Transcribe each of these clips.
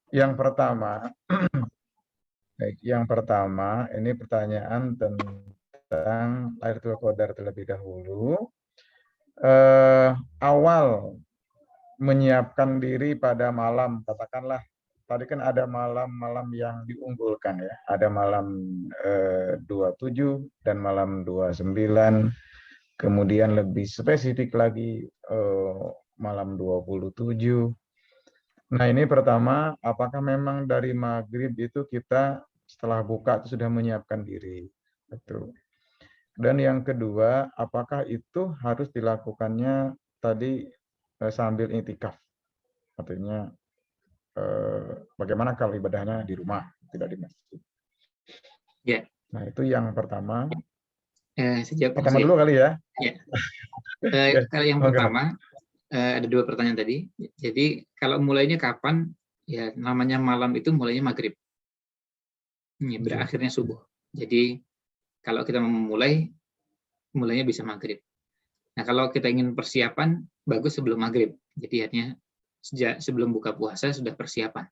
Yang pertama, baik, yang pertama ini pertanyaan tentang Lailatul Qadar terlebih dahulu. Awal menyiapkan diri pada malam, katakanlah tadi kan ada malam-malam yang diunggulkan ya, ada malam 27 dan malam 29, kemudian lebih spesifik lagi malam 27. Nah ini pertama, apakah memang dari maghrib itu kita setelah buka itu sudah menyiapkan diri? Betul. Dan yang kedua, apakah itu harus dilakukannya tadi sambil itikaf? Artinya bagaimana kalau ibadahnya di rumah, tidak di masjid? Ya, Nah itu yang pertama. sejak Pertama dulu kali ya. Ya. Oke, Kalau yang enggak. pertama, ada dua pertanyaan tadi. Jadi kalau mulainya kapan? Ya namanya malam itu mulainya maghrib, ya, berakhirnya subuh. Jadi kalau kita mau memulai, mulainya bisa maghrib. Nah kalau kita ingin persiapan, bagus sebelum maghrib. Jadi artinya sejak sebelum buka puasa sudah persiapan.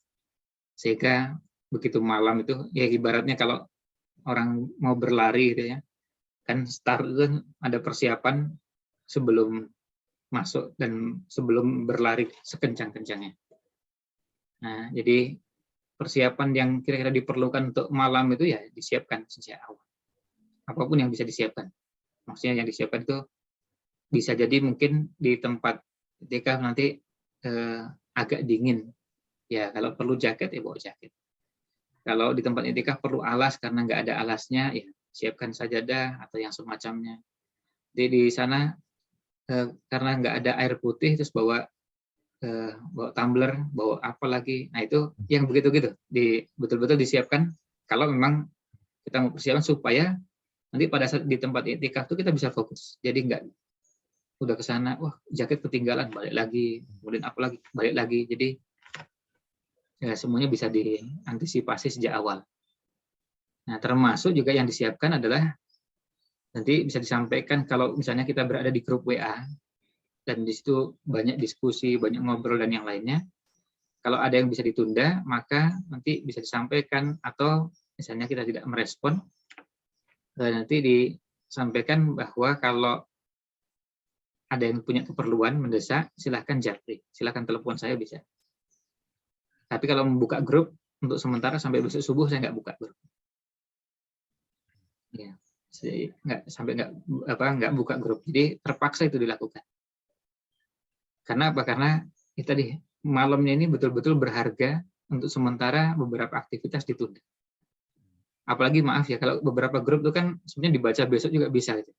Sehingga begitu malam itu, ya ibaratnya kalau orang mau berlari gitu ya, kan start itu kan ada persiapan sebelum masuk dan sebelum berlari sekencang-kencangnya. Nah, jadi persiapan yang kira-kira diperlukan untuk malam itu ya disiapkan sejak awal. Apapun yang bisa disiapkan. Maksudnya yang disiapkan itu bisa jadi mungkin di tempat ketika nanti agak dingin. Ya, kalau perlu jaket ya bawa jaket. Kalau di tempat etika perlu alas karena nggak ada alasnya, ya siapkan sajadah atau yang semacamnya. Jadi di sana karena nggak ada air putih terus bawa bawa tumbler, bawa apa lagi. Nah itu yang begitu-gitu betul-betul disiapkan kalau memang kita mau persiapan supaya nanti pada saat di tempat iktikaf itu kita bisa fokus. Jadi nggak udah ke sana, wah jaket ketinggalan, balik lagi, kemudian apa lagi, balik lagi. Jadi ya, semuanya bisa diantisipasi sejak awal. Nah termasuk juga yang disiapkan adalah nanti bisa disampaikan kalau misalnya kita berada di grup WA dan di situ banyak diskusi, banyak ngobrol dan yang lainnya. Kalau ada yang bisa ditunda, maka nanti bisa disampaikan atau misalnya kita tidak merespon, nanti disampaikan bahwa kalau ada yang punya keperluan mendesak, silahkan japri, silahkan telepon saya bisa. Tapi kalau membuka grup untuk sementara sampai besok subuh saya nggak buka grup. Ya, nggak buka grup. Jadi terpaksa itu dilakukan. Karena apa? Karena itu tadi malamnya ini betul-betul berharga untuk sementara beberapa aktivitas ditunda. Apalagi maaf ya kalau beberapa grup itu kan sebenarnya dibaca besok juga bisa gitu.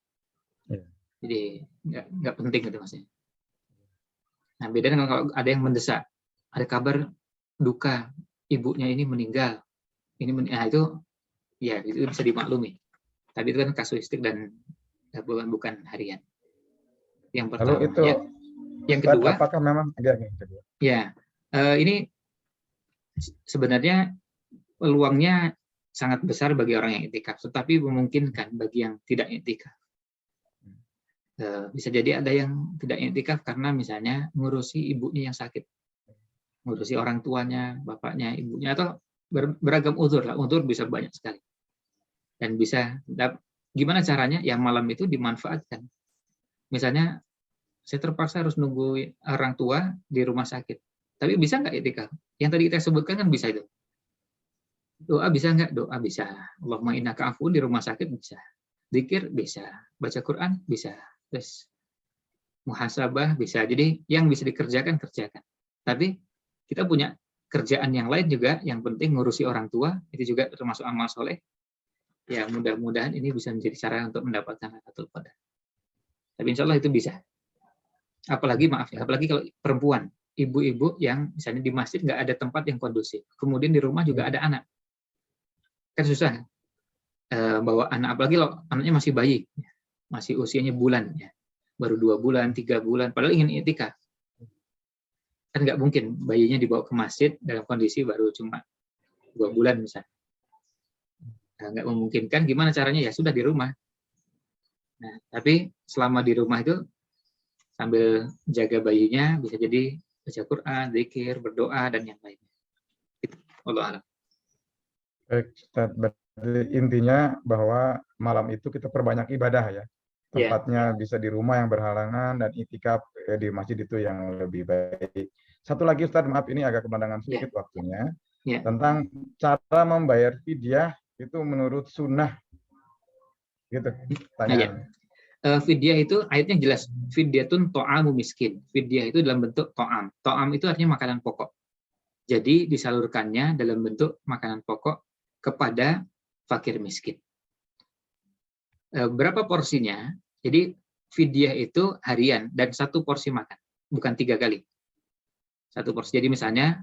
Jadi nggak penting gitu maksudnya. Nah beda dengan kalau ada yang mendesak, ada kabar duka ibunya ini meninggal, nah itu ya itu bisa dimaklumi. Tapi itu kan kasuistik dan bukan harian. Yang pertama. Lalu itu, Ya. Yang kedua, apakah memang ya ini sebenarnya peluangnya sangat besar bagi orang yang iktikaf, tetapi memungkinkan bagi yang tidak iktikaf. Bisa jadi ada yang tidak iktikaf karena misalnya ngurusi ibunya yang sakit, ngurusi orang tuanya, bapaknya, ibunya, atau beragam uzur lah. Uzur bisa banyak sekali. Dan bisa, gimana caranya? Ya malam itu dimanfaatkan. Misalnya, saya terpaksa harus nunggu orang tua di rumah sakit. Tapi bisa nggak iktikaf? Yang tadi kita sebutkan kan bisa itu. Doa bisa nggak? Doa bisa. Allahumma innaka afuwwun di rumah sakit bisa. Zikir bisa. Baca Quran bisa. Terus muhasabah bisa. Jadi yang bisa dikerjakan, kerjakan. Tapi kita punya kerjaan yang lain juga, yang penting ngurusi orang tua, itu juga termasuk amal soleh. Ya mudah-mudahan ini bisa menjadi cara untuk mendapatkan Lailatul Qadar. Tapi insya Allah itu bisa. Apalagi maaf ya, apalagi kalau perempuan, ibu-ibu yang misalnya di masjid nggak ada tempat yang kondusif, kemudian di rumah juga ada anak, kan susah bawa anak, apalagi kalau anaknya masih bayi, masih usianya bulan, ya, baru 2 bulan, 3 bulan, padahal ingin iktikaf. Kan nggak mungkin bayinya dibawa ke masjid dalam kondisi baru cuma 2 bulan misalnya. Nah, nggak memungkinkan, gimana caranya? Ya sudah di rumah. Nah, tapi selama di rumah itu sambil jaga bayinya, bisa jadi baca Quran, zikir, berdoa, dan yang lainnya. Allah alam. Baik, Ustaz. Berarti intinya bahwa malam itu kita perbanyak ibadah ya. Ya, Tempatnya bisa di rumah yang berhalangan dan itikaf di masjid itu yang lebih baik. Satu lagi Ustaz, maaf ini agak kepandangan ya, sedikit waktunya. ya. Tentang cara membayar fidyah itu menurut sunnah gitu Nah, ya. pertanyaannya. Fidyah itu ayatnya jelas. Fidyatun to'amu miskin. Fidyah itu dalam bentuk to'am. To'am itu artinya makanan pokok. Jadi disalurkannya dalam bentuk makanan pokok kepada fakir miskin. Berapa porsinya? Jadi fidyah itu harian dan satu porsi makan, bukan 3 kali. Satu porsi. Jadi misalnya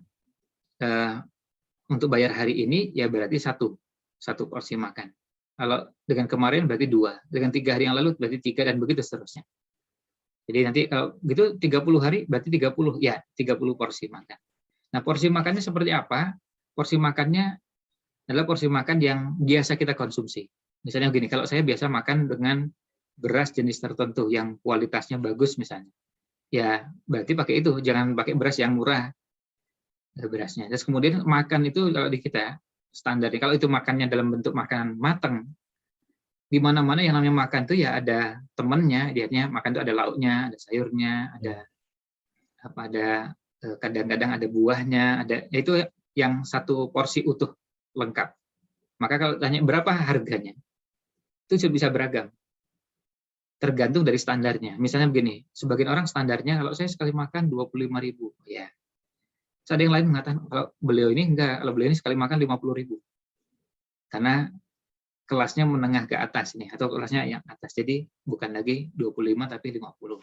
untuk bayar hari ini ya berarti satu porsi makan. Kalau dengan kemarin berarti 2, dengan 3 hari yang lalu berarti 3 dan begitu seterusnya. Jadi nanti kalau gitu 30 hari berarti 30 ya 30 porsi makan. Nah, porsi makannya seperti apa? Porsi makannya adalah porsi makan yang biasa kita konsumsi. Misalnya begini, kalau saya biasa makan dengan beras jenis tertentu yang kualitasnya bagus misalnya. Ya, berarti pakai itu, jangan pakai beras yang murah berasnya. Terus kemudian makan itu kalau di kita standarnya, kalau itu makannya dalam bentuk makanan matang, di mana-mana yang namanya makan itu ya ada temennya, dianya makan itu ada lauknya, ada sayurnya, ada kadang-kadang ada buahnya, ada itu yang satu porsi utuh lengkap. Maka kalau tanya berapa harganya, itu bisa beragam. Tergantung dari standarnya. Misalnya begini, sebagian orang standarnya kalau saya sekali makan 25.000, ya. Ada yang lain mengatakan kalau beliau ini enggak, kalau beliau ini sekali makan 50.000. Karena kelasnya menengah ke atas nih, atau kelasnya yang atas. Jadi bukan lagi 25 tapi 50.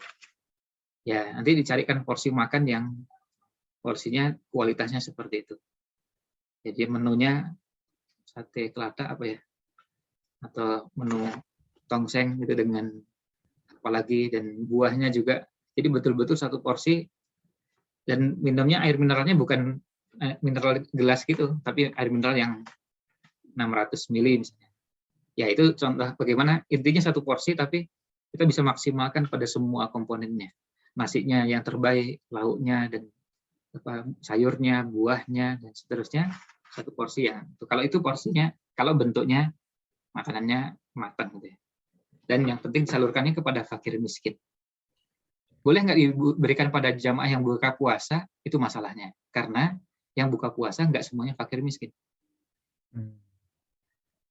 Ya, nanti dicarikan porsi makan yang porsinya kualitasnya seperti itu. Jadi menunya sate kelata apa ya? Atau menu tongseng gitu dengan apalagi dan buahnya juga. Jadi betul-betul satu porsi dan minumnya air mineralnya bukan mineral gelas gitu, tapi air mineral yang 600 ml misalnya. Ya itu contoh bagaimana intinya satu porsi tapi kita bisa maksimalkan pada semua komponennya. Nasinya yang terbaik, lauknya dan sayurnya, buahnya dan seterusnya satu porsi ya. Kalau itu porsinya, kalau bentuknya makanannya matang gitu ya. Dan yang penting salurkannya kepada fakir miskin. Boleh nggak diberikan pada jamaah yang buka puasa, itu masalahnya. Karena yang buka puasa nggak semuanya fakir miskin.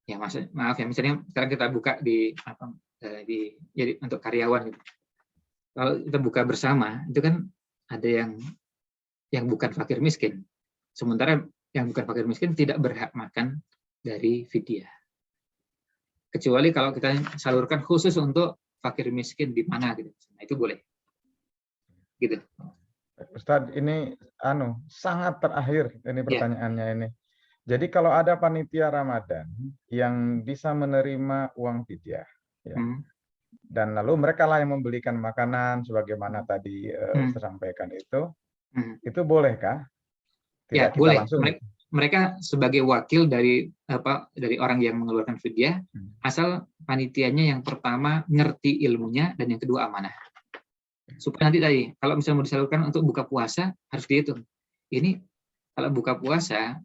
Ya maaf ya, misalnya sekarang kita buka jadi untuk karyawan gitu. Kalau kita buka bersama, itu kan ada yang bukan fakir miskin. Sementara yang bukan fakir miskin tidak berhak makan dari fidyah. Kecuali kalau kita salurkan khusus untuk fakir miskin di mana gitu. Nah, itu boleh. Gitu. Ustadz, ini sangat terakhir ini pertanyaannya ini. Jadi kalau ada panitia Ramadan yang bisa menerima uang fidyah, ya, dan lalu mereka lah yang membelikan makanan sebagaimana tadi disampaikan itu bolehkah? Tidak ya, kita boleh. langsung. Mereka sebagai wakil dari orang yang mengeluarkan fidyah, asal panitianya yang pertama ngerti ilmunya dan yang kedua amanah. Supaya nanti tadi, kalau misalnya mau disalurkan untuk buka puasa, harus dihitung. Ini kalau buka puasa,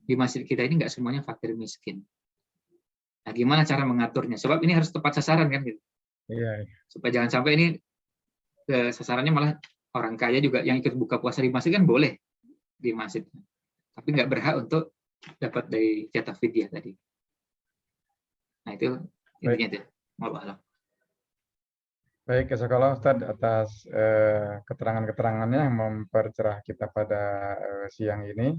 di masjid kita ini nggak semuanya fakir miskin. Nah, gimana cara mengaturnya? Sebab ini harus tepat sasaran kan gitu. Iya. Supaya jangan sampai ini sasarannya malah orang kaya juga yang ikut buka puasa di masjid kan boleh di masjid. Tapi nggak berhak untuk dapat dari jatah fidyah tadi. Nah, itu intinya itu. Wallahu a'lam. Baik, jazakallah Ustadz atas keterangan-keterangannya yang mempercerah kita pada siang ini.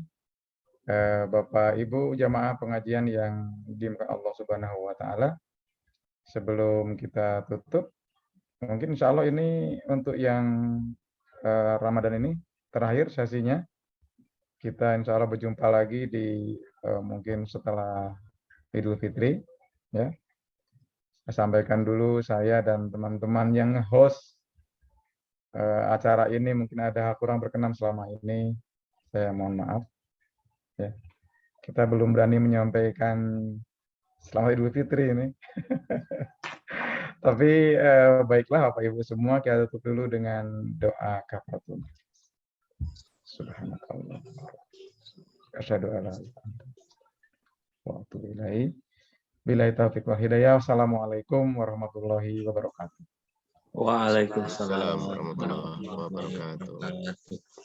Bapak Ibu jamaah pengajian yang dimuliakan Allah Subhanahu wa taala. Sebelum kita tutup, mungkin insya Allah ini untuk yang Ramadan ini terakhir sesinya. Kita insya Allah berjumpa lagi di mungkin setelah Idul Fitri, ya. Saya sampaikan dulu saya dan teman-teman yang host acara ini mungkin ada kurang berkenan selama ini. Saya mohon maaf. Ya. Kita belum berani menyampaikan selamat Idul Fitri ini. Tapi baiklah Bapak Ibu semua, kita tutup dulu dengan doa kafaratul. Subhanallah. Asyhadu alla ilaha illa anta wa atubu ilaik. Billahi taufiq wal hidayah. Wassalamualaikum warahmatullahi wabarakatuh. Waalaikumsalam Assalamualaikum warahmatullahi wabarakatuh.